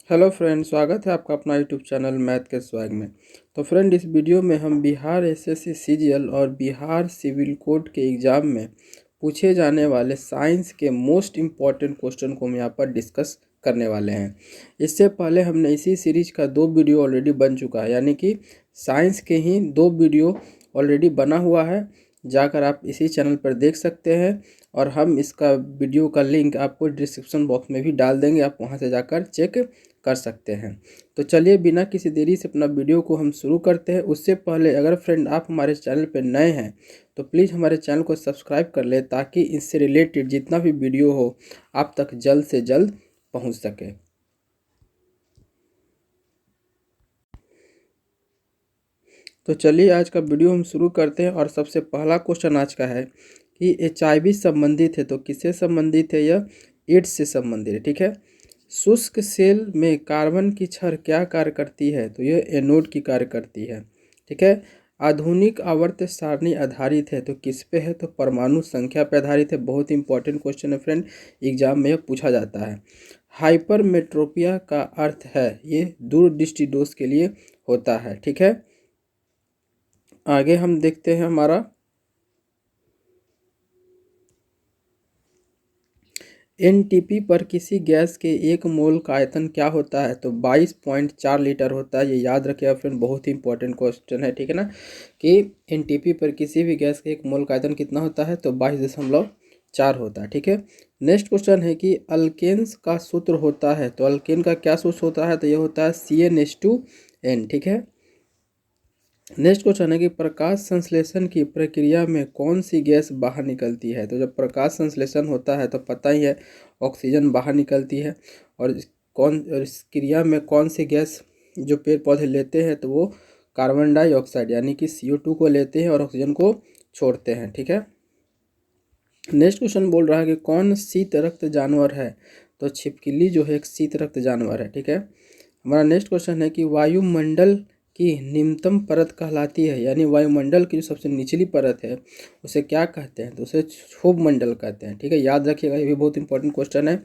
Hello friend, स्वागत है आपका अपना यूट्यूब चैनल मैथ के स्वैग में। तो फ्रेंड, इस वीडियो में हम बिहार एसएससी सीजीएल और बिहार सिविल कोड के एग्ज़ाम में पूछे जाने वाले साइंस के मोस्ट इम्पॉर्टेंट क्वेश्चन को हम यहाँ पर डिस्कस करने वाले हैं। इससे पहले हमने इसी सीरीज का 2 वीडियो ऑलरेडी बन चुका है, यानी कि साइंस के ही 2 वीडियो ऑलरेडी बना हुआ है। जाकर आप इसी चैनल पर देख सकते हैं और हम इसका वीडियो का लिंक आपको डिस्क्रिप्शन बॉक्स में भी डाल देंगे, आप वहां से जाकर चेक कर सकते हैं। तो चलिए बिना किसी देरी से अपना वीडियो को हम शुरू करते हैं। उससे पहले अगर फ्रेंड आप हमारे चैनल पर नए हैं तो प्लीज़ हमारे चैनल को सब्सक्राइब कर ले, ताकि इससे रिलेटेड जितना भी वीडियो हो आप तक जल्द से जल्द पहुंच सके। तो चलिए आज का वीडियो हम शुरू करते हैं। और सबसे पहला क्वेश्चन आज का है कि HIV संबंधित है, तो किससे संबंधित है? यह एड्स से संबंधित है। ठीक है। शुष्क सेल में कार्बन की छड़ क्या कार्य करती है? तो यह एनोड की कार्य करती है। ठीक है। आधुनिक आवर्त सारणी आधारित है, तो किस पे है? तो परमाणु संख्या पे आधारित है। बहुत इंपॉर्टेंट क्वेश्चन है फ्रेंड, एग्जाम में यह पूछा जाता है। हाइपरमेट्रोपिया का अर्थ है ये दूरदृष्टि दोष के लिए होता है। ठीक है। आगे हम देखते हैं हमारा एनटीपी पर किसी गैस के 1 मोल का आयतन क्या होता है? तो 22.4 लीटर होता है। ये याद रखिएगा फ्रेंड, बहुत ही इंपॉर्टेंट क्वेश्चन है। ठीक है ना, कि एनटीपी पर किसी भी गैस के 1 मोल का आयतन कितना होता है? तो 22.4 होता है। ठीक है। नेक्स्ट क्वेश्चन है कि अल्केन्स का सूत्र होता है, तो अल्केन का क्या सूत्र होता है? तो ये होता है CnH2n। ठीक है। नेक्स्ट क्वेश्चन है कि प्रकाश संश्लेषण की प्रक्रिया में कौन सी गैस बाहर निकलती है? तो जब प्रकाश संश्लेषण होता है तो पता ही है ऑक्सीजन बाहर निकलती है। और इस क्रिया में कौन सी गैस जो पेड़ पौधे लेते हैं? तो वो कार्बन डाइऑक्साइड यानी कि CO2 को लेते हैं और ऑक्सीजन को छोड़ते हैं। ठीक है। नेक्स्ट क्वेश्चन बोल रहा है कि कौन शीत रक्त जानवर है? तो छिपकली जो है एक शीत रक्त जानवर है। ठीक है। हमारा नेक्स्ट क्वेश्चन है कि वायुमंडल की निम्नतम परत कहलाती है, यानी वायुमंडल की जो सबसे निचली परत है उसे क्या कहते हैं? तो उसे क्षोभ मंडल कहते हैं। ठीक है, याद रखिएगा, ये भी बहुत इंपॉर्टेंट क्वेश्चन है।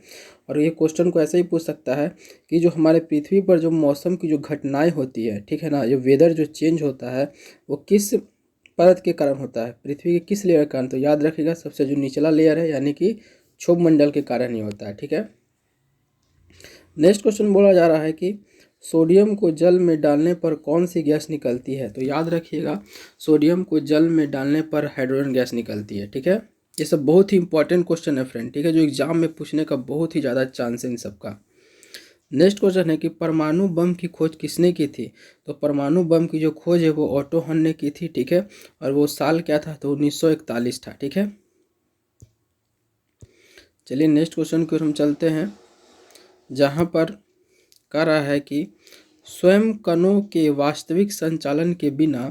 और ये क्वेश्चन को ऐसे ही पूछ सकता है कि जो हमारे पृथ्वी पर जो मौसम की जो घटनाएं होती है, ठीक है ना, ये वेदर जो चेंज होता है वो किस परत के कारण होता है? पृथ्वी के किस लेयर के कारण? तो याद रखिएगा सबसे जो निचला लेयर है, यानी कि क्षोभ मंडल के कारण ही होता है। ठीक है। नेक्स्ट क्वेश्चन बोला जा रहा है कि सोडियम को जल में डालने पर कौन सी गैस निकलती है? तो याद रखिएगा सोडियम को जल में डालने पर हाइड्रोजन गैस निकलती है। ठीक है। ये सब बहुत ही इंपॉर्टेंट क्वेश्चन है फ्रेंड, ठीक है, जो एग्जाम में पूछने का बहुत ही ज़्यादा चांस है इन सबका। नेक्स्ट क्वेश्चन है कि परमाणु बम की खोज किसने की थी? तो परमाणु बम की जो खोज है वो ऑटो हन ने की थी। ठीक है। और वो साल क्या था? तो 1941 था। ठीक है। चलिए नेक्स्ट क्वेश्चन की ओर हम चलते हैं, जहाँ पर कह रहा है कि स्वयं कणों के वास्तविक संचालन के बिना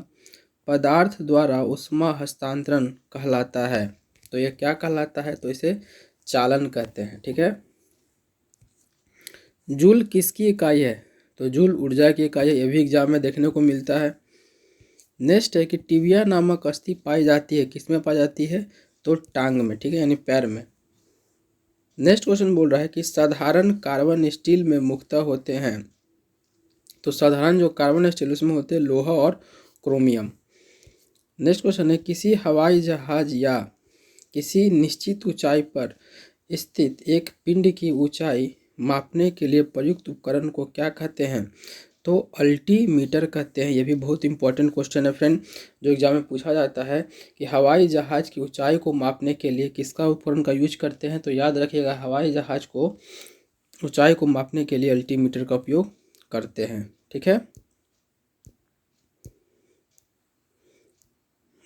पदार्थ द्वारा ऊष्मा हस्तांतरण कहलाता है। तो यह क्या कहलाता है? तो इसे चालन कहते हैं। ठीक है। जूल किसकी इकाई है? तो जूल ऊर्जा की इकाई है। यह भी एग्जाम में देखने को मिलता है। नेक्स्ट है कि टिबिया नामक अस्थि पाई जाती है, किसमें पाई जाती है? तो टांग में। ठीक है, यानी पैर में। नेक्स्ट क्वेश्चन बोल रहा है कि साधारण कार्बन स्टील में मुख्यतः होते हैं। तो साधारण जो कार्बन स्टील उसमें होते हैं लोहा और क्रोमियम। नेक्स्ट क्वेश्चन है किसी हवाई जहाज या किसी निश्चित ऊंचाई पर स्थित एक पिंड की ऊंचाई मापने के लिए प्रयुक्त उपकरण को क्या कहते हैं? तो अल्टीमीटर कहते हैं। यह भी बहुत इंपॉर्टेंट क्वेश्चन है फ्रेंड, जो एग्जाम में पूछा जाता है कि हवाई जहाज की ऊंचाई को मापने के लिए किसका उपकरण का यूज करते हैं? तो याद रखिएगा हवाई जहाज को ऊंचाई को मापने के लिए अल्टीमीटर का उपयोग करते हैं। ठीक है।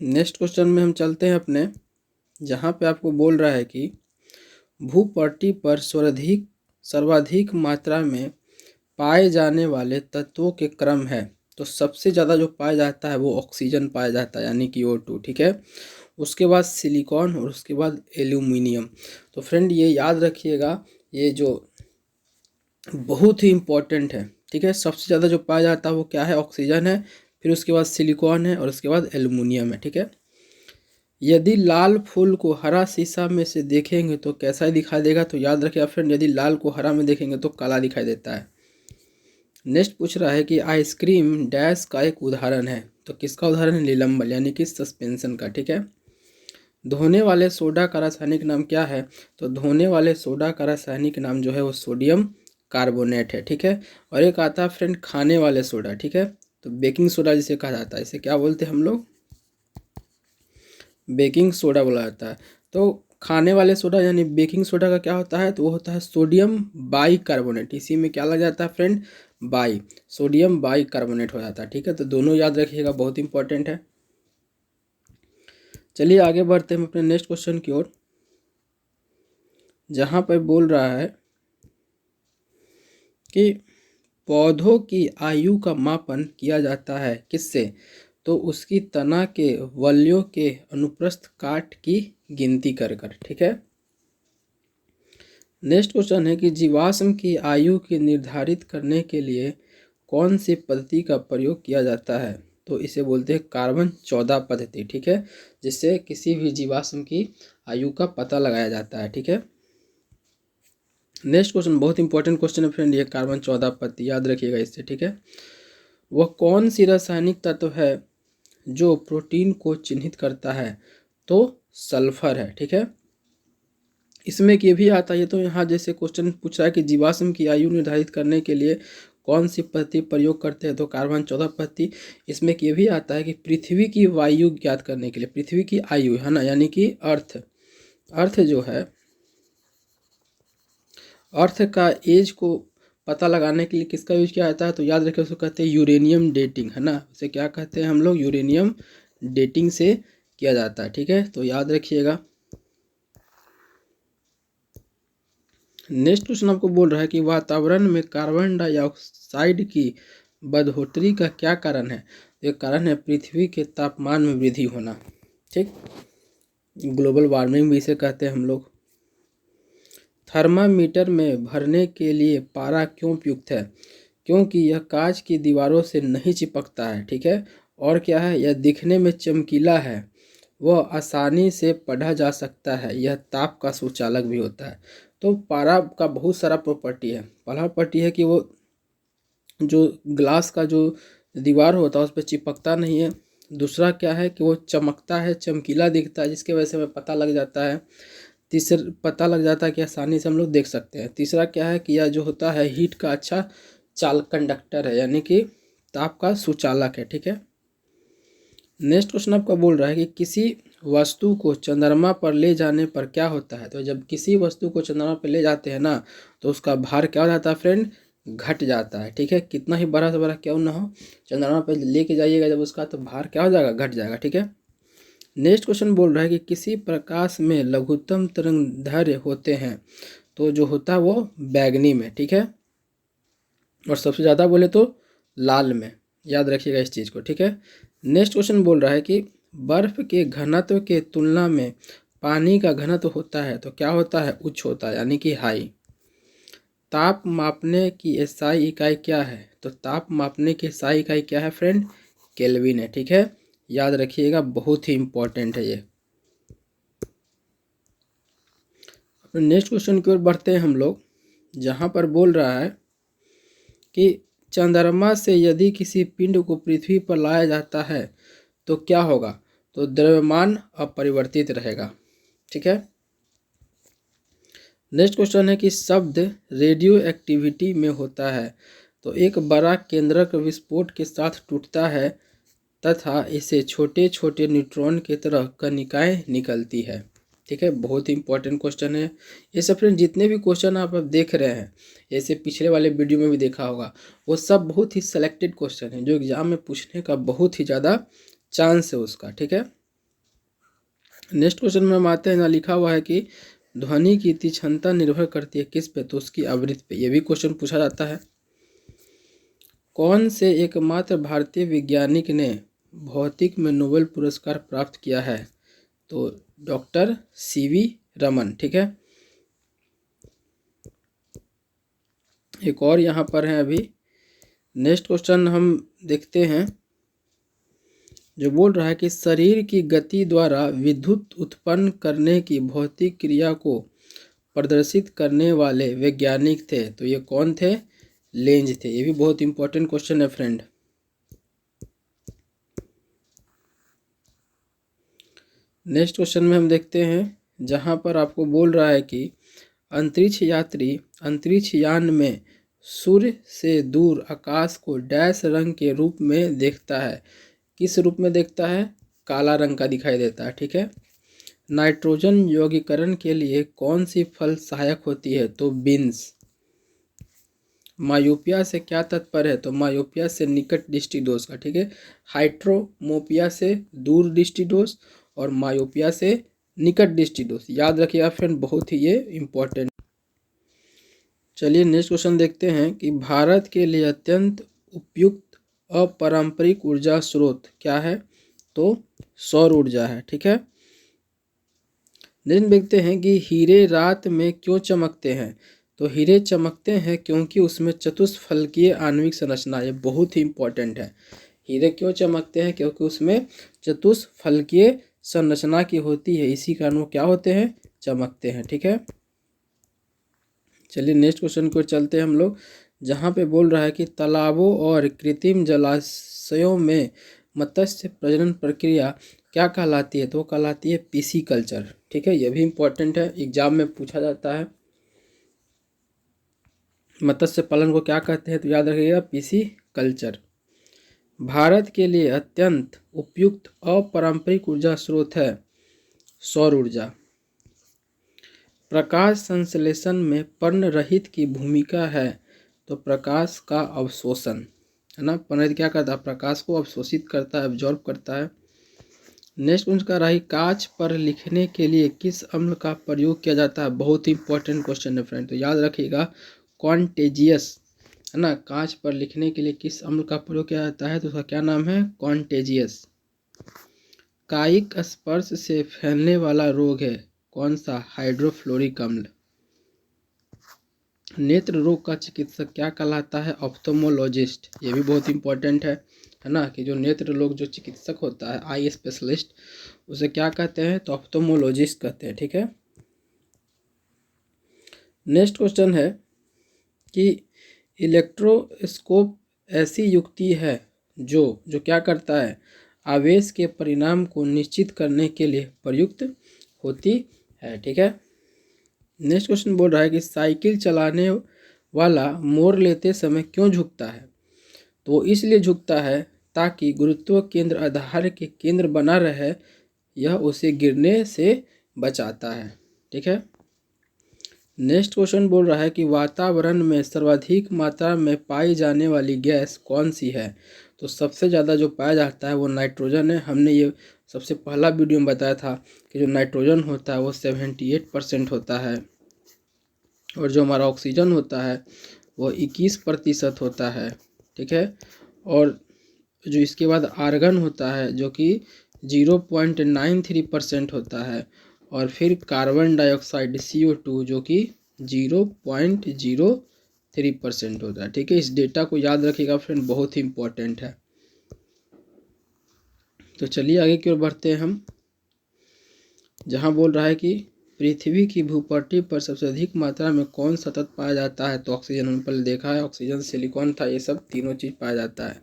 नेक्स्ट क्वेश्चन में हम चलते हैं अपने, जहाँ पे आपको बोल रहा है कि भूपट्टी पर सर्वाधिक मात्रा में पाए जाने वाले तत्वों के क्रम है। तो सबसे ज़्यादा जो पाया जाता है वो ऑक्सीजन पाया जाता है, यानी कि O2। ठीक है। उसके बाद सिलिकॉन और उसके बाद एल्यूमिनियम। तो फ्रेंड ये याद रखिएगा, ये जो बहुत ही इम्पोर्टेंट है। ठीक है। सबसे ज़्यादा जो पाया जाता है वो क्या है? ऑक्सीजन है, फिर उसके बाद सिलिकॉन है और उसके बाद एल्यूमिनियम है। ठीक है। यदि लाल फूल को हरा शीशा में से देखेंगे तो कैसा दिखाई देगा? तो याद रखिएगा फ्रेंड, यदि लाल को हरा में देखेंगे तो काला दिखाई देता है। नेक्स्ट पूछ रहा है कि आइसक्रीम डैश का एक उदाहरण है, तो किसका उदाहरण है? निलंबन यानी कि सस्पेंशन का। ठीक है। धोने वाले सोडा का रासायनिक नाम क्या है? तो धोने वाले सोडा का रासायनिक नाम जो है वो सोडियम कार्बोनेट है। ठीक है। और एक आता है फ्रेंड खाने वाले सोडा। ठीक है। तो बेकिंग सोडा जिसे कहा जाता है, इसे क्या बोलते हैं हम लोग? बेकिंग सोडा बोला जाता है। तो खाने वाले सोडा यानी बेकिंग सोडा का क्या होता है? तो वो होता है सोडियम बाई कार्बोनेट। इसी में क्या लग जाता है friend? By, sodium by carbonate हो जाता है। ठीक है। तो दोनों याद रखिएगा, बहुत इंपॉर्टेंट है। चलिए आगे बढ़ते हैं अपने नेक्स्ट क्वेश्चन की ओर, जहाँ पर बोल रहा है कि पौधों की आयु का मापन किया जाता है किससे? तो उसकी तना के वलयों के अनुप्रस्थ काट की गिनती कर कर। ठीक है। नेक्स्ट क्वेश्चन है कि जीवाश्म की आयु की निर्धारित करने के लिए कौन सी पद्धति का प्रयोग किया जाता है? तो इसे बोलते हैं कार्बन 14 पद्धति। ठीक है। जिससे किसी भी जीवाश्म की आयु का पता लगाया जाता है। ठीक है। नेक्स्ट क्वेश्चन बहुत इंपॉर्टेंट क्वेश्चन है फ्रेंड, ये कार्बन 14 पद्धति याद रखिएगा इससे। ठीक है। वह कौन सी रासायनिक तत्व है जो प्रोटीन को चिन्हित करता है? तो सल्फर है। ठीक है। इसमें ये भी आता है, तो यहाँ जैसे क्वेश्चन पूछ रहा है कि जीवाश्म की आयु निर्धारित करने के लिए कौन सी पद्धति प्रयोग करते हैं? तो कार्बन 14 पद्धति। इसमें ये भी आता है कि पृथ्वी की वायु ज्ञात करने के लिए, पृथ्वी की आयु है ना, यानी कि अर्थ जो है, अर्थ का एज को पता लगाने के लिए किसका यूज किया जाता है? तो याद रखिए, उसको कहते हैं यूरेनियम डेटिंग, है ना। उसे क्या कहते हैं हम लोग? यूरेनियम डेटिंग से किया जाता है। ठीक है। तो याद रखिएगा। नेक्स्ट क्वेश्चन आपको बोल रहा है कि वातावरण में कार्बन डाइऑक्साइड की बढ़ोतरी का क्या कारण है? ये कारण है पृथ्वी के तापमान में वृद्धि होना। ठीक, ग्लोबल वार्मिंग भी इसे कहते हैं हम लोग। थर्मामीटर में भरने के लिए पारा क्यों उपयुक्त है? क्योंकि यह कांच की दीवारों से नहीं चिपकता है। ठीक है। और क्या है? यह दिखने में चमकीला है, वह आसानी से पढ़ा जा सकता है, यह ताप का सुचालक भी होता है। तो पारा का बहुत सारा प्रॉपर्टी है। पहला प्रॉपर्टी है कि वो जो ग्लास का जो दीवार होता है उस पर चिपकता नहीं है। दूसरा क्या है कि वो चमकता है, चमकीला दिखता है, जिसके वजह से हमें पता लग जाता है। तीसरा पता लग जाता है कि आसानी से हम लोग देख सकते हैं। तीसरा क्या है कि यह जो होता है हीट का अच्छा कंडक्टर है, यानी कि ताप का सुचालक है। ठीक है। नेक्स्ट क्वेश्चन आपका बोल रहा है कि किसी वस्तु को चंद्रमा पर ले जाने पर क्या होता है? तो जब किसी वस्तु को चंद्रमा पर ले जाते हैं ना, तो उसका भार क्या हो जाता है फ्रेंड? घट जाता है। ठीक है। कितना ही बड़ा से बड़ा क्यों ना हो, चंद्रमा पर लेके जाइएगा जब उसका, तो भार क्या हो जाएगा? घट जाएगा। ठीक है। नेक्स्ट क्वेश्चन बोल रहा है कि किसी प्रकाश में लघुत्तम तरंगदैर्घ्य होते हैं, तो जो होता है वो बैगनी में। ठीक है। और सबसे ज़्यादा बोले तो लाल में। याद रखिएगा इस चीज़ को। ठीक है। नेक्स्ट क्वेश्चन बोल रहा है कि बर्फ के घनत्व के तुलना में पानी का घनत्व होता है, तो क्या होता है? उच्च होता है, यानी कि हाई। ताप मापने की एसआई इकाई क्या है? तो ताप मापने की एसआई इकाई क्या है फ्रेंड? केल्विन है। ठीक है। याद रखिएगा, बहुत ही इंपॉर्टेंट है ये। अपने नेक्स्ट क्वेश्चन की ओर बढ़ते हैं हम लोग, जहाँ पर बोल रहा है कि चंद्रमा से यदि किसी पिंड को पृथ्वी पर लाया जाता है तो क्या होगा? तो द्रव्यमान अपरिवर्तित रहेगा। ठीक है। नेक्स्ट क्वेश्चन है कि शब्द रेडियो एक्टिविटी में होता है, तो एक बड़ा केंद्रक विस्फोट के साथ टूटता है तथा इसे छोटे छोटे न्यूट्रॉन की तरह कणिकाएं निकलती है। ठीक है। बहुत ही इंपॉर्टेंट क्वेश्चन है ये सब फ्रेंड। जितने भी क्वेश्चन आप अब देख रहे हैं, जैसे पिछले वाले वीडियो में भी देखा होगा, वो सब बहुत ही सेलेक्टेड क्वेश्चन है जो एग्जाम में पूछने का बहुत ही ज़्यादा चांस है उसका। ठीक है। नेक्स्ट क्वेश्चन में हम आते हैं, ना लिखा हुआ है कि ध्वनि की तीक्ष्णता निर्भर करती है किस पे? तो उसकी आवृत्ति पे। ये भी क्वेश्चन पूछा जाता है। कौन से एकमात्र भारतीय वैज्ञानिक ने भौतिक में नोबेल पुरस्कार प्राप्त किया है? तो डॉक्टर सीवी रमन। ठीक है। एक और यहाँ पर है अभी। नेक्स्ट क्वेश्चन हम देखते हैं, जो बोल रहा है कि शरीर की गति द्वारा विद्युत उत्पन्न करने की भौतिक क्रिया को प्रदर्शित करने वाले वैज्ञानिक थे, तो ये कौन थे? लेंज थे। ये भी बहुत इंपॉर्टेंट क्वेश्चन है फ्रेंड। नेक्स्ट क्वेश्चन में हम देखते हैं, जहाँ पर आपको बोल रहा है कि अंतरिक्ष यात्री अंतरिक्ष यान में सूर्य से दूर आकाश को डैश रंग के रूप में देखता है। किस रूप में देखता है? काला रंग का दिखाई देता है, ठीक है। नाइट्रोजन यौगीकरण के लिए कौन सी फल सहायक होती है? तो बीन्स। मायोपिया से क्या तात्पर्य है? तो मायोपिया से निकट दृष्टि दोष का, ठीक है। हाइड्रोमोपिया से दूर दृष्टि दोष और मायोपिया से निकट दृष्टि दोष, याद रखिएगा फ्रेंड, बहुत ही ये इम्पोर्टेंट। चलिए नेक्स्ट क्वेश्चन देखते हैं कि भारत के लिए अत्यंत उपयुक्त अपारंपरिक ऊर्जा स्रोत क्या है? तो सौर ऊर्जा है, ठीक है। नेक्स्ट देखते हैं कि हीरे रात में क्यों चमकते हैं? तो हीरे चमकते हैं क्योंकि उसमें चतुष्फलकीय आणविक संरचना, ये बहुत ही इंपॉर्टेंट है। हीरे क्यों चमकते हैं? क्योंकि उसमें चतुष्फलकीय संरचना की होती है, इसी कारण वो क्या होते हैं? चमकते हैं, ठीक है। चलिए नेक्स्ट क्वेश्चन को चलते हैं हम लोग, जहाँ पे बोल रहा है कि तालाबों और कृत्रिम जलाशयों में मत्स्य प्रजनन प्रक्रिया क्या कहलाती है? तो कहलाती है पीसी कल्चर, ठीक है। यह भी इम्पोर्टेंट है, एग्जाम में पूछा जाता है। मत्स्य पालन को क्या कहते हैं? तो याद रखिएगा पीसी कल्चर। भारत के लिए अत्यंत उपयुक्त अपारंपरिक ऊर्जा स्रोत है सौर ऊर्जा। प्रकाश संश्लेषण में पर्ण रहित की भूमिका है, तो प्रकाश का अवशोषण, है ना। पर्ण क्या करता है? प्रकाश को अवशोषित करता है, एब्जॉर्ब करता है। नेक्स्ट उनका रही, कांच पर लिखने के लिए किस अम्ल का प्रयोग किया जाता है? बहुत ही इंपॉर्टेंट क्वेश्चन है फ्रेंड, तो याद रखिएगा कॉन्टेजियस, है ना। कांच पर लिखने के लिए किस अम्ल का प्रयोग किया जाता है? तो उसका क्या नाम है? कॉन्टेजियस। कायिक स्पर्श से फैलने वाला रोग है कौन सा? हाइड्रोफ्लोरिक अम्ल। नेत्र रोग का चिकित्सक क्या कहलाता है? ऑप्थोमोलॉजिस्ट। ये भी बहुत इंपॉर्टेंट है ना, कि जो नेत्र रोग जो चिकित्सक होता है, आई स्पेशलिस्ट, उसे क्या कहते हैं? तो ऑप्थोमोलॉजिस्ट कहते हैं, ठीक है। नेक्स्ट क्वेश्चन है कि इलेक्ट्रोस्कोप ऐसी युक्ति है जो जो क्या करता है? आवेश के परिणाम को निश्चित करने के लिए प्रयुक्त होती है, ठीक है। नेक्स्ट क्वेश्चन बोल रहा है कि साइकिल चलाने वाला मोड़ लेते समय क्यों झुकता है? तो वो इसलिए झुकता है ताकि गुरुत्व केंद्र आधार के केंद्र बना रहे, यह उसे गिरने से बचाता है, ठीक है। नेक्स्ट क्वेश्चन बोल रहा है कि वातावरण में सर्वाधिक मात्रा में पाई जाने वाली गैस कौन सी है? तो सबसे ज़्यादा जो पाया जाता है वो नाइट्रोजन है। हमने ये सबसे पहला वीडियो में बताया था कि जो नाइट्रोजन होता है वो 78% होता है, और जो हमारा ऑक्सीजन होता है वो 21% होता है, ठीक है। और जो इसके बाद आर्गन होता है जो कि 0.93% होता है, और फिर कार्बन डाइऑक्साइड CO2 जो कि 0.03% होता है, ठीक है। इस डेटा को याद रखिएगा फ्रेंड, बहुत ही इंपॉर्टेंट है। तो चलिए आगे की ओर बढ़ते हैं हम, जहाँ बोल रहा है कि पृथ्वी की भूपट्टी पर सबसे अधिक मात्रा में कौन सा तत्व पाया जाता है? तो ऑक्सीजन, हमने पहले देखा है, ऑक्सीजन, सिलिकॉन था, ये सब तीनों चीज़ पाया जाता है।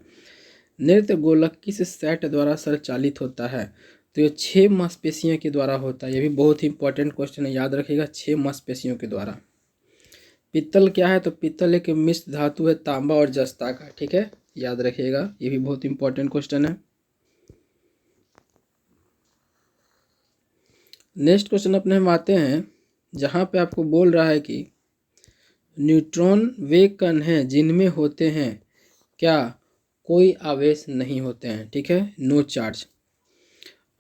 नृत्य गोलक किस सेट द्वारा संचालित होता है? तो ये 6 मांसपेशियों के द्वारा होता है। ये भी बहुत ही इंपॉर्टेंट क्वेश्चन है, याद रखिएगा, 6 मांसपेशियों के द्वारा। पित्तल क्या है? तो पित्तल एक मिश्र धातु है तांबा और जस्ता का, ठीक है, याद रखिएगा, ये भी बहुत इंपॉर्टेंट क्वेश्चन है। नेक्स्ट क्वेश्चन अपने हम आते हैं, जहाँ पे आपको बोल रहा है कि न्यूट्रॉन वे कण हैं जिनमें होते हैं क्या? कोई आवेश नहीं होते हैं, ठीक है, नो चार्ज।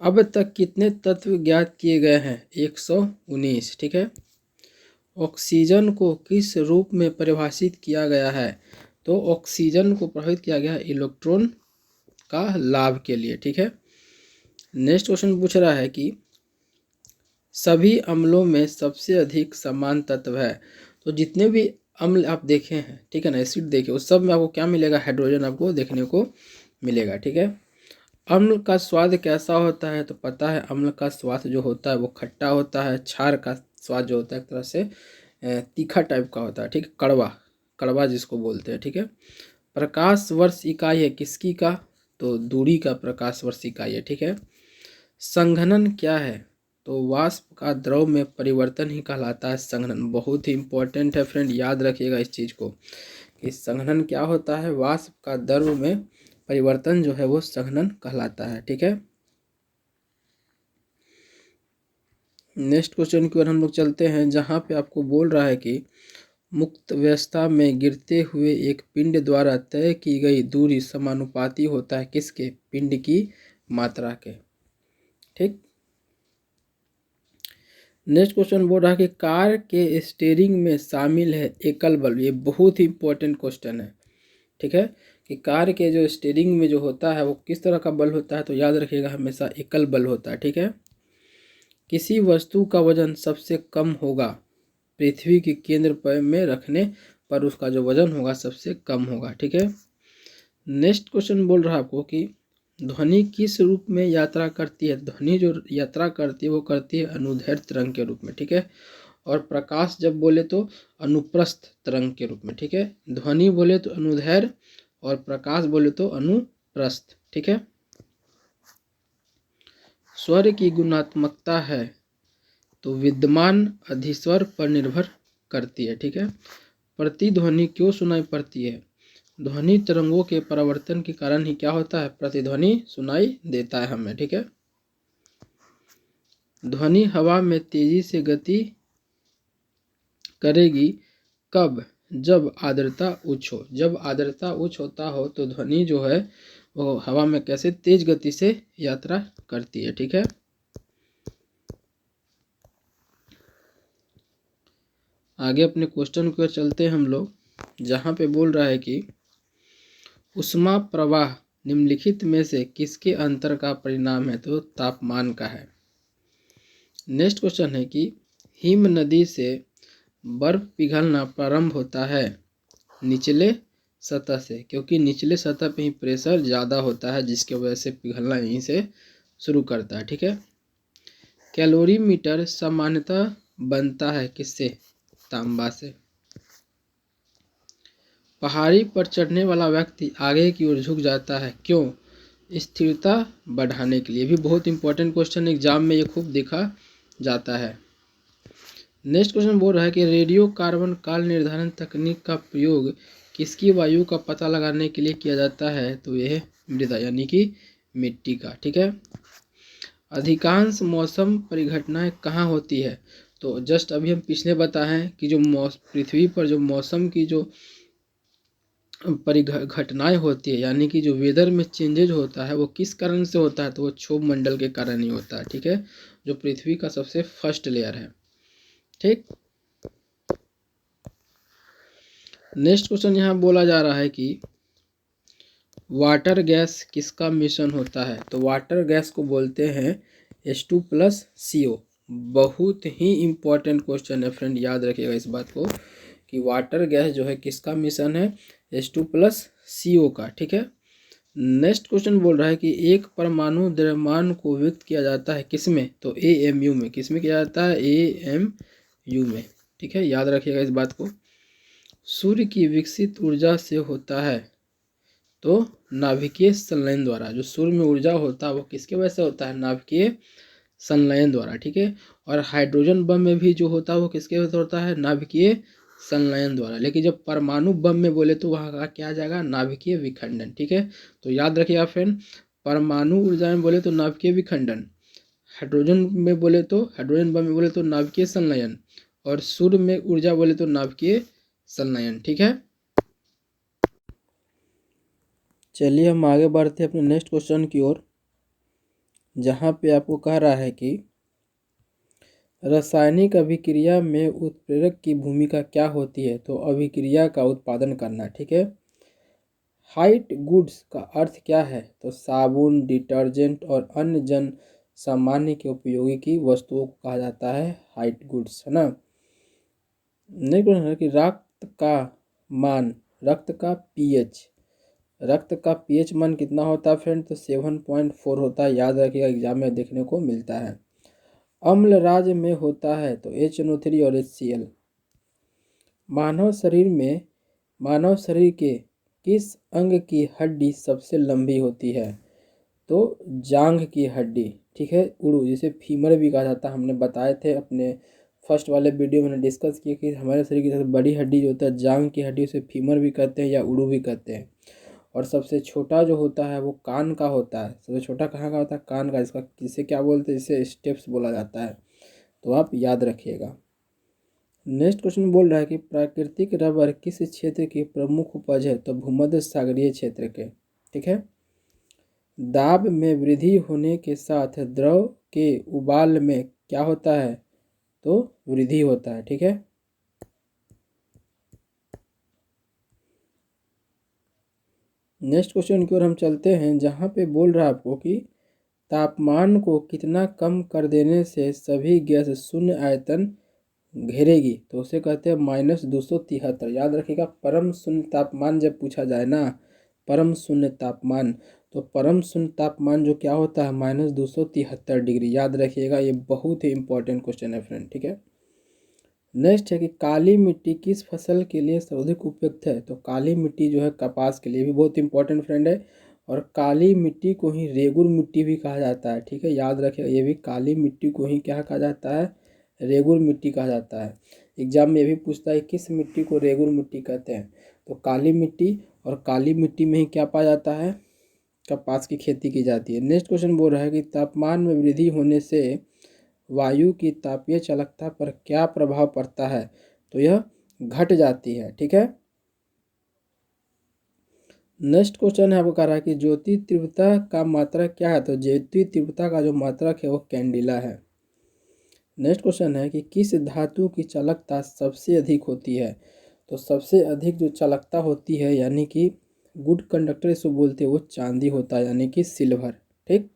अब तक कितने तत्व ज्ञात किए गए हैं? 119, ठीक है। ऑक्सीजन को किस रूप में परिभाषित किया गया है? तो ऑक्सीजन को परिभाषित किया गया है इलेक्ट्रॉन का लाभ के लिए, ठीक है। नेक्स्ट क्वेश्चन पूछ रहा है कि सभी अम्लों में सबसे अधिक समान तत्व है। तो जितने भी अम्ल आप देखे हैं, ठीक है ना, एसिड देखे, उस सब में आपको क्या मिलेगा? हाइड्रोजन आपको देखने को मिलेगा, ठीक है। अम्ल का स्वाद कैसा होता है? तो पता है अम्ल का स्वाद जो होता है वो खट्टा होता है। क्षार का स्वाद जो होता है एक तरह से तीखा टाइप का होता है, ठीक है, कड़वा, कड़वा जिसको बोलते हैं, ठीक है। प्रकाश वर्ष इकाई है किसकी का, तो दूरी का प्रकाश वर्ष इकाई है, ठीक है। संघनन क्या है, तो वाष्प का द्रव में परिवर्तन ही कहलाता है संघनन। बहुत ही इंपॉर्टेंट है फ्रेंड, याद रखिएगा इस चीज़ को कि संघनन क्या होता है, वाष्प का द्रव में परिवर्तन जो है वो संघनन कहलाता है, ठीक है। नेक्स्ट क्वेश्चन की ओर हम लोग चलते हैं, जहाँ पे आपको बोल रहा है कि मुक्त व्यवस्था में गिरते हुए एक पिंड द्वारा तय की गई दूरी समानुपाती होता है किसके, पिंड की मात्रा के, ठीक। नेक्स्ट क्वेश्चन बोल रहा है कि कार के स्टीयरिंग में शामिल है एकल बल्ब। ये बहुत ही इंपॉर्टेंट क्वेश्चन है, ठीक है, कि कार के जो स्टीयरिंग में जो होता है वो किस तरह का बल्ब होता है, तो याद रखिएगा हमेशा एकल बल्ब होता है, ठीक है। किसी वस्तु का वजन सबसे कम होगा पृथ्वी के केंद्र पर में रखने पर उसका जो वजन होगा सबसे कम होगा, ठीक है। नेक्स्ट क्वेश्चन बोल रहा है आपको कि ध्वनि किस रूप में यात्रा करती है। ध्वनि जो यात्रा करती है वो करती है अनुदैर्घ्य तरंग के रूप में, ठीक है। और प्रकाश जब बोले तो अनुप्रस्थ तरंग के रूप में, ठीक है। ध्वनि बोले तो अनुदैर्घ्य और प्रकाश बोले तो अनुप्रस्थ, ठीक है। स्वर की गुणात्मकता है तो विद्यमान अधिस्वर पर निर्भर करती है, ठीक है। प्रतिध्वनि क्यों सुनाई पड़ती है, ध्वनि तरंगों के परावर्तन के कारण ही क्या होता है, प्रतिध्वनि सुनाई देता है हमें, ठीक है। ध्वनि हवा में तेजी से गति करेगी कब, जब आर्द्रता उच्च हो। जब आर्द्रता उच्च होता हो तो ध्वनि जो है वो हवा में कैसे तेज गति से यात्रा करती है, ठीक है। आगे अपने क्वेश्चन की ओर चलते हैं हम लोग, जहाँ पे बोल रहा है कि उष्मा प्रवाह निम्नलिखित में से किसके अंतर का परिणाम है, तो तापमान का है। नेक्स्ट क्वेश्चन है कि हिम नदी से बर्फ पिघलना प्रारंभ होता है निचले सतह से, क्योंकि निचले सतह पे ही प्रेशर ज़्यादा होता है जिसकी वजह से पिघलना यहीं से शुरू करता है, ठीक है। कैलोरीमीटर सामान्यतः बनता है किससे, तांबा से। पहाड़ी पर चढ़ने वाला व्यक्ति आगे की ओर झुक जाता है क्यों, स्थिरता बढ़ाने के लिए। भी बहुत इंपॉर्टेंट क्वेश्चन, एग्जाम में ये खूब देखा जाता है। नेक्स्ट क्वेश्चन बोल रहा है कि रेडियो कार्बन काल निर्धारण तकनीक का प्रयोग किसकी वायु का पता लगाने के लिए किया जाता है, तो यह मृदा यानी कि मिट्टी का, ठीक है। अधिकांश मौसम परिघटनाएं कहाँ होती है, तो जस्ट अभी हम पिछले बताए हैं कि जो पृथ्वी पर जो मौसम की जो परिघटनाएं होती है यानी कि जो वेदर में चेंजेज होता है वो किस कारण से होता है, तो वो क्षोभ मंडल के कारण ही होता है, ठीक है, जो पृथ्वी का सबसे फर्स्ट लेयर है, ठीक। नेक्स्ट क्वेश्चन यहाँ बोला जा रहा है कि वाटर गैस किसका मिश्रण होता है, तो वाटर गैस को बोलते हैं H2+CO। बहुत ही इंपॉर्टेंट क्वेश्चन है फ्रेंड, याद रखिएगा इस बात को कि वाटर गैस जो है किसका मिश्रण है, H2+CO का, ठीक है। नेक्स्ट क्वेश्चन बोल रहा है कि एक परमाणु द्रव्यमान को व्यक्त किया जाता है किसमें, तो AMU में। किसमें किया जाता है, AMU में, ठीक है, याद रखिएगा इस बात को। सूर्य की विकसित ऊर्जा से होता है तो नाभिकीय संलयन द्वारा। जो सूर्य में ऊर्जा होता है वो किसके वजह से होता है, नाभिकीय संलयन द्वारा, ठीक है। और हाइड्रोजन बम में भी जो होता है वो किसके वजह से होता है, नाभिकीय संलयन द्वारा। लेकिन जब परमाणु बम में बोले तो वहाँ का क्या आ जाएगा, नाभिकीय विखंडन, ठीक है। तो याद रखिएगा फ्रेंड, परमाणु ऊर्जा में बोले तो नाभिकीय विखंडन, हाइड्रोजन में बोले तो हाइड्रोजन बम में बोले तो नाभिकीय संलयन, और सूर्य में ऊर्जा बोले तो नाभिकीय संलयन, ठीक है। चलिए हम आगे बढ़ते हैं अपने नेक्स्ट क्वेश्चन की ओर, जहाँ पे आपको कह रहा है कि रासायनिक अभिक्रिया में उत्प्रेरक की भूमिका क्या होती है, तो अभिक्रिया का उत्पादन करना, ठीक है। हाइट गुड्स का अर्थ क्या है, तो साबुन, डिटर्जेंट और अन्य जन सामान्य के उपयोगी की वस्तुओं को कहा जाता है हाइट गुड्स, है ना। नेक्स्ट क्वेश्चन है कि रक्त का मान, रक्त का पीएच, रक्त का पीएच मान कितना होता है फ्रेंड, तो 7.4 होता है, याद रखिएगा एग्जाम में देखने को मिलता है। अम्ल राज्य में होता है तो HNO3 और HCl। मानव शरीर में मानव शरीर के किस अंग की हड्डी सबसे लंबी होती है? तो जांघ की हड्डी, ठीक है, उड़ू जिसे फीमर भी कहा जाता है। हमने बताए थे अपने फर्स्ट वाले वीडियो में डिस्कस किए कि हमारे शरीर की सबसे बड़ी हड्डी जो होता है जांघ की हड्डी, उसे फीमर भी कहते हैं या उड़ू भी कहते हैं। और सबसे छोटा जो होता है वो कान का होता है। सबसे छोटा कहाँ का होता है? कान का। इसका जिसे क्या बोलते हैं? इसे स्टेप्स बोला जाता है। तो आप याद रखिएगा। नेक्स्ट क्वेश्चन बोल रहा है कि प्राकृतिक रबर किस क्षेत्र की प्रमुख उपज है? तो भूमध्य सागरीय क्षेत्र के, ठीक है। दाब में वृद्धि होने के साथ द्रव के उबाल में क्या होता है? तो वृद्धि होता है, ठीक है। नेक्स्ट क्वेश्चन की ओर हम चलते हैं, जहाँ पे बोल रहा है आपको कि तापमान को कितना कम कर देने से सभी गैस शून्य आयतन घेरेगी? तो उसे कहते हैं -273। याद रखिएगा, परम शून्य तापमान जब पूछा जाए ना, परम शून्य तापमान, तो परम शून्य तापमान जो क्या होता है? -273 डिग्री। याद रखिएगा, ये बहुत ही इंपॉर्टेंट क्वेश्चन है फ्रेंड, ठीक है। नेक्स्ट है कि काली मिट्टी किस फसल के लिए सर्वाधिक उपयुक्त है? तो काली मिट्टी जो है कपास के लिए भी बहुत इंपॉर्टेंट फ्रेंड है। और काली मिट्टी को ही रेगुर मिट्टी भी कहा जाता है, ठीक है। याद रखिए, ये भी काली मिट्टी को ही क्या कहा जाता है? रेगुर मिट्टी कहा जाता है। एग्जाम में ये भी पूछता है किस मिट्टी को रेगुर मिट्टी कहते हैं? तो काली मिट्टी, और काली मिट्टी में ही क्या पाया जाता है? कपास की खेती की जाती है। नेक्स्ट क्वेश्चन बोल रहा है कि तापमान में वृद्धि होने से वायु की तापीय चालकता पर क्या प्रभाव पड़ता है? तो यह घट जाती है, ठीक है। नेक्स्ट क्वेश्चन है, आपको कह रहा है कि ज्योति तीव्रता का मात्रक क्या है? तो ज्योति तीव्रता का जो मात्रक है वो कैंडिला है। नेक्स्ट क्वेश्चन है कि किस धातु की चालकता सबसे अधिक होती है? तो सबसे अधिक जो चालकता होती है, यानी कि गुड कंडक्टर इसको बोलते हैं, वो चांदी होता है, यानी कि सिल्वर, ठीक।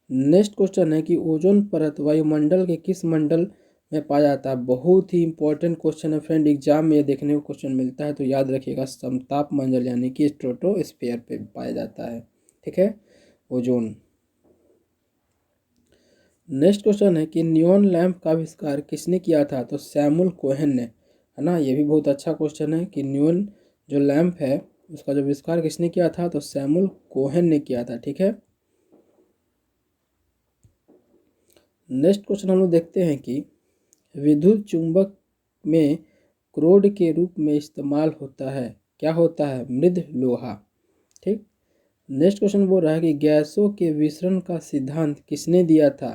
नेक्स्ट क्वेश्चन है कि ओजोन परत वायुमंडल के किस मंडल में पाया जाता है? बहुत ही इंपॉर्टेंट क्वेश्चन है फ्रेंड, एग्जाम में देखने को क्वेश्चन मिलता है। तो याद रखिएगा, समताप मंडल यानी कि स्ट्रेटोस्फीयर पे पाया जाता है, ठीक है, ओजोन। नेक्स्ट क्वेश्चन है कि नियॉन लैंप का आविष्कार किसने किया था? तो सैमुअल कोहेन ने, है ना। ये भी बहुत अच्छा क्वेश्चन है कि नियॉन जो लैंप है उसका जो आविष्कार किसने किया था? तो सैमुअल कोहेन ने किया था, ठीक है। नेक्स्ट क्वेश्चन हम लोग देखते हैं कि विद्युत चुंबक में क्रोड के रूप में इस्तेमाल होता है, क्या होता है? मृद लोहा, ठीक। नेक्स्ट क्वेश्चन बोल रहा है कि गैसों के विसरण का सिद्धांत किसने दिया था?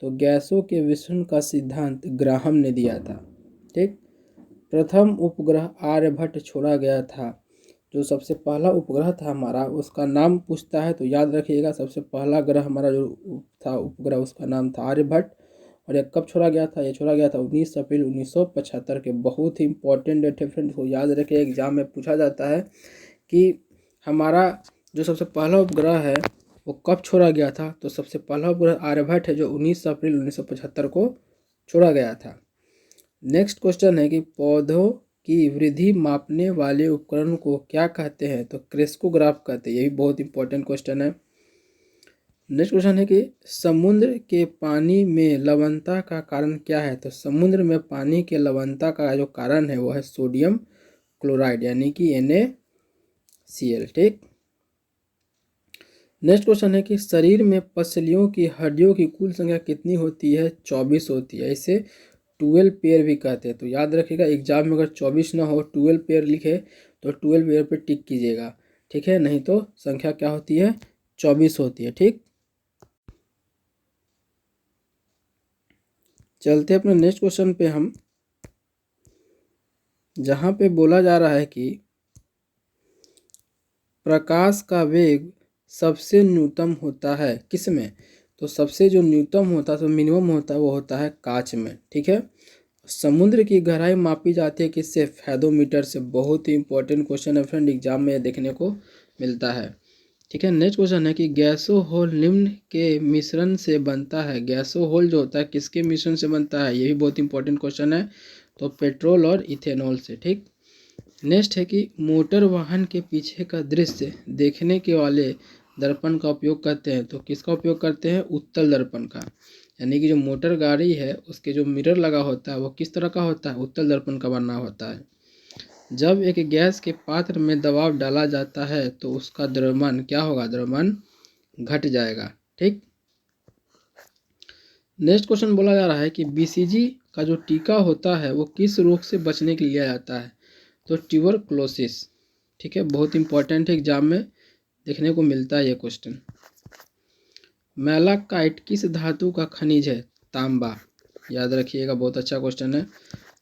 तो गैसों के विसरण का सिद्धांत ग्राहम ने दिया था, ठीक। प्रथम उपग्रह आर्यभट्ट छोड़ा गया था। जो सबसे पहला उपग्रह था हमारा, उसका नाम पूछता है, तो याद रखिएगा, सबसे पहला ग्रह हमारा जो था उपग्रह, उसका नाम था आर्यभट्ट। और ये कब छोड़ा गया था? ये छोड़ा गया था 19 अप्रैल 1975 के। बहुत ही इंपॉर्टेंट डेट है फ्रेंड, इसको याद रखिए, एग्जाम में पूछा जाता है कि हमारा जो सबसे पहला उपग्रह है वो कब छोड़ा गया था? तो सबसे पहला उपग्रह आर्यभट्ट है, जो 19 अप्रैल 1975 को छोड़ा गया था। नेक्स्ट क्वेश्चन है कि पौधों की वृद्धि मापने वाले उपकरण को क्या कहते हैं? तो क्रेस्कोग्राफ कहते हैं। ये भी बहुत इंपॉर्टेंट क्वेश्चन है। नेक्स्ट क्वेश्चन है कि समुद्र के पानी में लवणता का कारण क्या है? तो समुद्र में पानी के लवणता का जो कारण है वो है सोडियम क्लोराइड, यानी कि NaCl, ठीक। नेक्स्ट क्वेश्चन है कि शरीर में पसलियों की हड्डियों की कुल संख्या कितनी होती है? 24 होती है। इसे 12 पेयर भी कहते हैं। तो याद रखिएगा, एग्जाम में अगर 24 ना हो, 12 पेयर लिखे तो 12 पेयर पे टिक कीजिएगा, ठीक है। नहीं तो संख्या क्या होती है? 24 होती है, ठीक। चलते अपने नेक्स्ट क्वेश्चन पे हम, जहाँ पे बोला जा रहा है कि प्रकाश का वेग सबसे न्यूनतम होता है किसमें? तो सबसे जो न्यूनतम होता है, तो मिनिमम होता है, वो होता है कांच में, ठीक है। समुद्र की गहराई मापी जाती है किससे? फैथोमीटर से। बहुत ही इंपॉर्टेंट क्वेश्चन है फ्रेंड, एग्जाम में देखने को मिलता है, ठीक है। नेक्स्ट क्वेश्चन है कि गैसो होल निम्न के मिश्रण से बनता है। गैसो होल जो होता है किसके मिश्रण से बनता है? ये भी बहुत इंपॉर्टेंट क्वेश्चन है। तो पेट्रोल और इथेनॉल से, ठीक। नेक्स्ट है कि मोटर वाहन के पीछे का दृश्य देखने के वाले दर्पण का उपयोग करते हैं। तो किसका उपयोग करते हैं? उत्तल दर्पण का। यानी कि जो मोटर गाड़ी है उसके जो मिरर लगा होता है वो किस तरह का होता है? उत्तल दर्पण का बना होता है। जब एक गैस के पात्र में दबाव डाला जाता है तो उसका द्रव्यमान क्या होगा, द्रव्यमान घट जाएगा। ठीक, नेक्स्ट क्वेश्चन बोला जा रहा है कि बीसीजी का जो टीका होता है वो किस रोग से बचने के लिए लिया जाता है, तो ट्यूबरक्लोसिस। ठीक है, बहुत इंपॉर्टेंट है, एग्जाम में देखने को मिलता है ये क्वेश्चन। मैलाकाइट किस धातु का खनिज है, तांबा, याद रखिएगा, बहुत अच्छा क्वेश्चन है।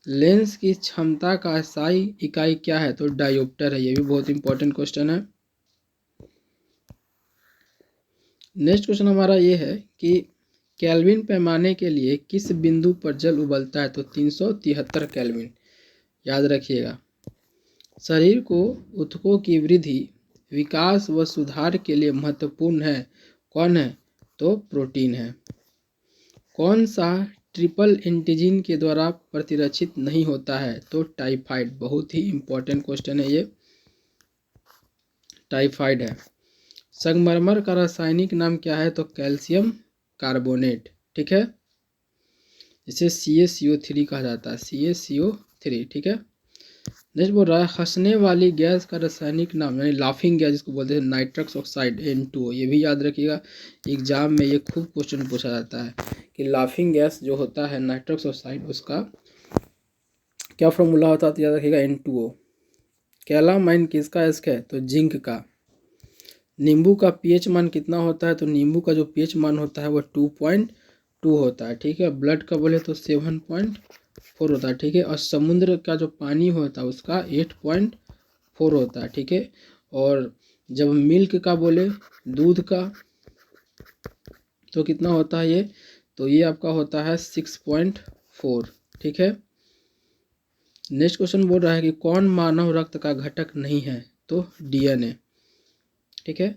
लेंस की क्षमता का SI इकाई क्या है, तो डायोप्टर है, ये भी बहुत इंपॉर्टेंट क्वेश्चन है। नेक्स्ट क्वेश्चन हमारा ये है कि केल्विन पैमाने के लिए किस बिंदु पर जल उबलता है, तो 373 केल्विन, याद रखिएगा। शरीर को ऊतकों की वृद्धि, विकास व सुधार के लिए महत्वपूर्ण है, कौन है, तो प्रोटीन है। कौन सा ट्रिपल एंटीजन के द्वारा प्रतिरक्षित नहीं होता है, तो टाइफाइड, बहुत ही इंपॉर्टेंट क्वेश्चन है ये, टाइफाइड है। संगमरमर का रासायनिक नाम क्या है, तो कैल्शियम कार्बोनेट। ठीक है, इसे CaCO3 कहा जाता है, CaCO3। ठीक है, नेक्स्ट बोल रहा है हंसने वाली गैस का रासायनिक नाम, यानी लाफिंग गैस जिसको बोलते हैं, नाइट्रस ऑक्साइड N2O। ये भी याद रखिएगा, एग्जाम में ये खूब क्वेश्चन पूछा जाता है कि लाफिंग गैस जो होता है नाइट्रस ऑक्साइड, उसका क्या फॉर्मूला होता है, तो याद रखिएगा N2O। कैलामाइन किसका एस्क है, तो जिंक का। नींबू का pH मान कितना होता है, तो नींबू का जो pH मान होता है वो 2.2 होता है। ठीक है, ब्लड का बोले तो 7.4 होता है। ठीक है, और समुद्र का जो पानी होता है उसका 8.4 होता है। ठीक है, और जब मिल्क का बोले, दूध का, तो कितना होता है ये, तो ये आपका होता है 6.4। ठीक है, नेक्स्ट क्वेश्चन बोल रहा है कि कौन मानव रक्त का घटक नहीं है, तो DNA। ठीक है,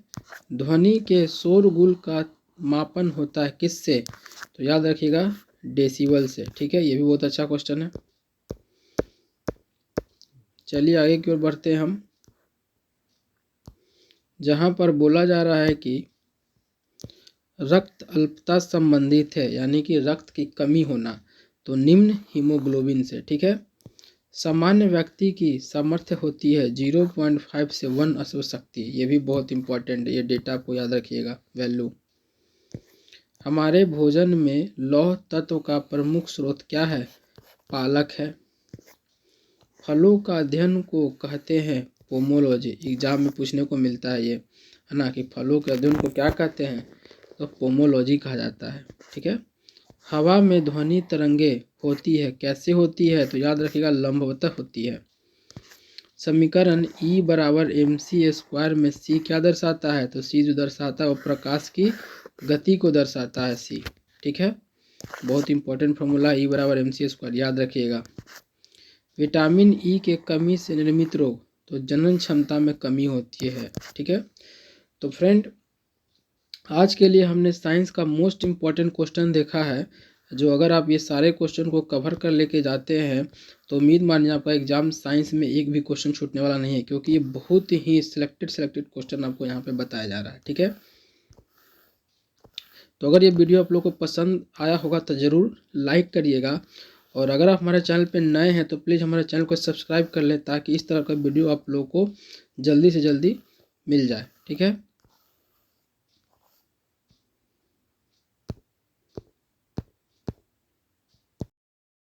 ध्वनि के शोरगुल का मापन होता है किससे, तो याद रखिएगा डेसिबल से। ठीक है, ये भी बहुत अच्छा क्वेश्चन है। चलिए आगे की ओर बढ़ते हैं हम, जहां पर बोला जा रहा है कि रक्त अल्पता संबंधित है, यानी कि रक्त की कमी होना, तो निम्न हीमोग्लोबिन से। ठीक है, सामान्य व्यक्ति की सामर्थ्य होती है 0.5 से 1 अश्व शक्ति, ये भी बहुत इंपॉर्टेंट है, ये डेटा आपको याद रखिएगा, वैल्यू। हमारे भोजन में लौह तत्व का प्रमुख स्रोत क्या है, पालक है। फलों का अध्ययन को कहते हैं पोमोलॉजी, एग्जाम में पूछने को मिलता है ये, है ना, कि फलों के अध्ययन को क्या कहते हैं, तो पोमोलॉजी कहा जाता है। ठीक है, हवा में ध्वनि तरंगे होती है, कैसे होती है, तो याद रखिएगा लंबवत होती है। समीकरण E बराबर mc² में C क्या दर्शाता है, तो C जो दर्शाता है वो प्रकाश की गति को दर्शाता है, C। ठीक है, बहुत इंपॉर्टेंट फॉर्मूला, E बराबर mc², याद रखिएगा। विटामिन E के कमी से निर्मित रोग, तो जनन क्षमता में कमी होती है। ठीक है, तो फ्रेंड आज के लिए हमने साइंस का मोस्ट इम्पॉर्टेंट क्वेश्चन देखा है, जो अगर आप ये सारे क्वेश्चन को कवर कर लेके जाते हैं तो उम्मीद मानिए आपका एग्जाम साइंस में एक भी क्वेश्चन छूटने वाला नहीं है, क्योंकि ये बहुत ही सिलेक्टेड क्वेश्चन आपको यहाँ पे बताया जा रहा है। ठीक है, तो अगर ये वीडियो आप लोग को पसंद आया होगा तो ज़रूर लाइक करिएगा, और अगर आप हमारे चैनल पर नए हैं तो प्लीज़ हमारे चैनल को सब्सक्राइब कर लें, ताकि इस तरह का वीडियो आप लोग को जल्दी से जल्दी मिल जाए। ठीक है।